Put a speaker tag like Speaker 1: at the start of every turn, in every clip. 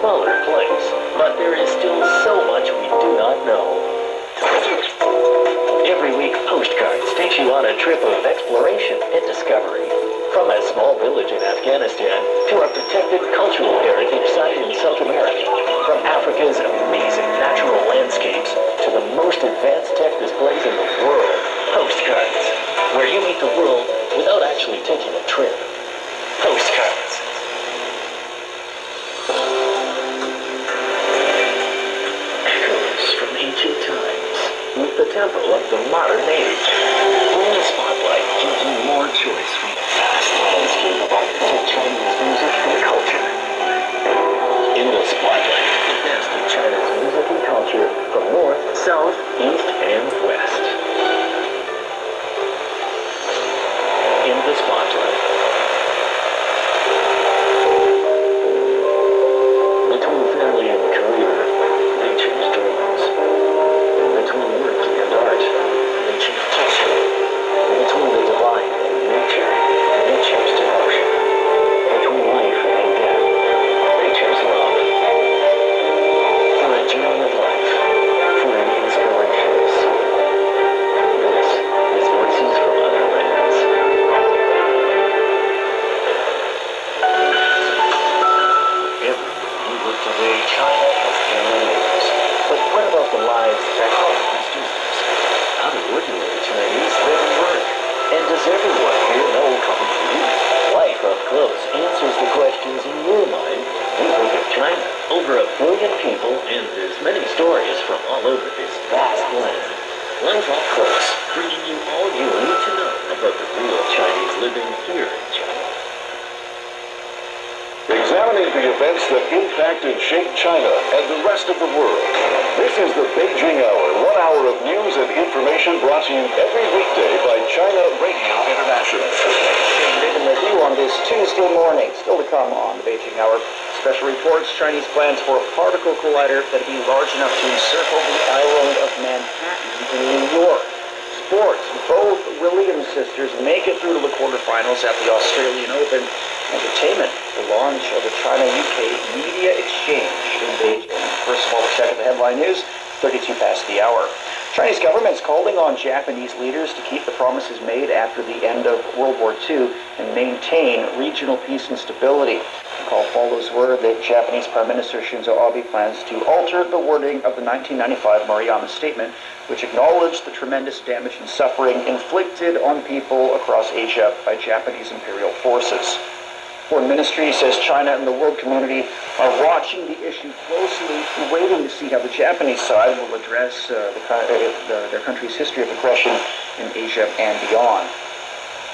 Speaker 1: smaller place, but there is still so much we do not know. Every week, Postcards takes you on a trip of exploration and discovery. From a small village in Afghanistan to a protected cultural heritage site in South America. From Africa's amazing natural landscapes to the most advanced tech displays in the world. Postcards, where you meet the world without actually taking a trip. Postcards. Echoes from ancient times with the tempo of the modern age. In the spotlight gives you more choice from the vast landscape of authentic Chinese music and culture. In the spotlight, the best of China's music and culture from north, south, east, and west. In the spotlight. Between family and career, they choose dreams. Between work and art, they choose culture. Between the divine and nature, they choose devotion. Between life and death, they choose love. For a journey of life, for an inspiration of soul. This is Voices from Other Lands. Everywhere you look today, China has daily news. But what about the lives that are these students? How do ordinary Chinese live and work? And does everyone here know Kung Fu? Life Up Close answers the questions in your mind. We think of China. Over 1 billion people and as many stories from all over this vast land. Life Up Close, bringing you all you need to know about the real Chinese living here in China.
Speaker 2: Examining the events that impact and shape China and the rest of the world. This is the Beijing Hour, 1 hour of news and information brought to you every weekday by China Radio International.
Speaker 3: David with you on this Tuesday morning. Still to come on the Beijing Hour. Special reports, Chinese plans for a particle collider that would be large enough to encircle the island of Manhattan in New York. Sports, both Williams sisters make it through to the quarterfinals at the Australian Open. Entertainment, the launch of the China-UK media exchange in Beijing. First of all, a check of the headline news, 32 past the hour. Chinese government's calling on Japanese leaders to keep the promises made after the end of World War II and maintain regional peace and stability. The call follows word that Japanese Prime Minister Shinzo Abe plans to alter the wording of the 1995 Maruyama Statement, which acknowledged the tremendous damage and suffering inflicted on people across Asia by Japanese imperial forces. Foreign Ministry says China and the world community are watching the issue closely, waiting to see how the Japanese side will address their country's history of aggression in Asia and beyond.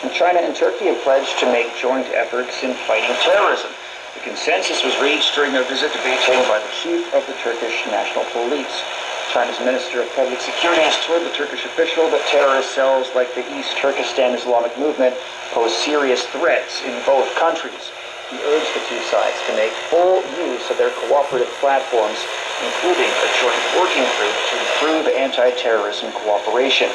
Speaker 3: And China and Turkey have pledged to make joint efforts in fighting terrorism. The consensus was reached during a visit to Beijing by the chief of the Turkish National Police. China's Minister of Public Security has told the Turkish official that terrorist cells like the East Turkestan Islamic Movement pose serious threats in both countries. He urged the two sides to make full use of their cooperative platforms, including a joint working group to improve anti-terrorism cooperation.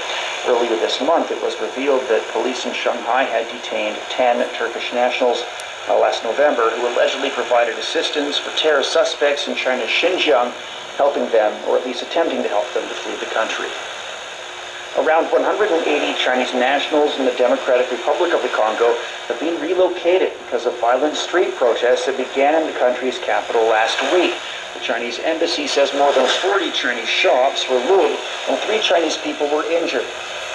Speaker 3: Earlier this month, it was revealed that police in Shanghai had detained 10 Turkish nationals last November who allegedly provided assistance for terror suspects in China's Xinjiang, helping them, or at least attempting to help them, to flee the country. Around 180 Chinese nationals in the Democratic Republic of the Congo have been relocated because of violent street protests that began in the country's capital last week. The Chinese embassy says more than 40 Chinese shops were looted and 3 Chinese people were injured.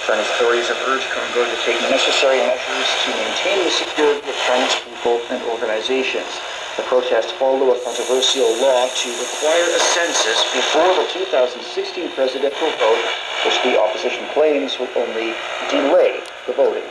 Speaker 3: Chinese authorities have urged Congo to take necessary measures to maintain the security of Chinese people and organizations. The protests follow a controversial law to require a census before the 2016 presidential vote, which the opposition claims will only delay the voting.